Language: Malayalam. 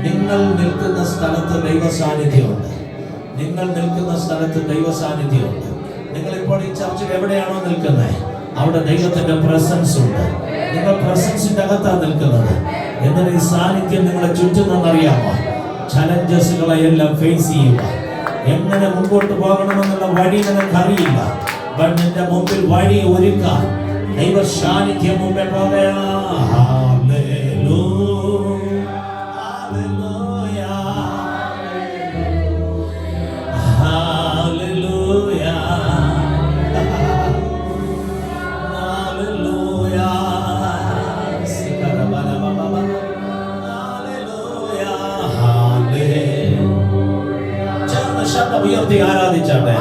നിങ്ങൾ നിൽക്കുന്ന സ്ഥലത്ത് ദൈവ സാന്നിധ്യമുണ്ട്. നിങ്ങൾ നിൽക്കുന്ന സ്ഥലത്ത് ദൈവ സാന്നിധ്യമുണ്ട്. നിങ്ങളിപ്പോൾ ഈ ചർച്ചിൽ എവിടെയാണോ നിൽക്കുന്നത് അവിടെ ദൈവത്തിന്റെ പ്രസൻസ് ഉണ്ട്. നിങ്ങൾ പ്രസൻസിന്റെ അകത്താണ് നിൽക്കുന്നത്. എന്നിട്ട് ഈ സാന്നിധ്യം നിങ്ങളെ ചുറ്റുന്നറിയാമോ? ചലഞ്ചസുകളെ എല്ലാം ഫേസ് ചെയ്യുക. എങ്ങനെ മുമ്പോട്ട് പോകണമെന്നുള്ള വഴി നിനക്കറിയില്ല. നിന്റെ മുമ്പിൽ വഴി ഒരുക്കാൻ ദൈവ സാന്നിധ്യം മുമ്പേ പോകയാ. ഉയർത്തി ആരാധിച്ചാട്ടെ.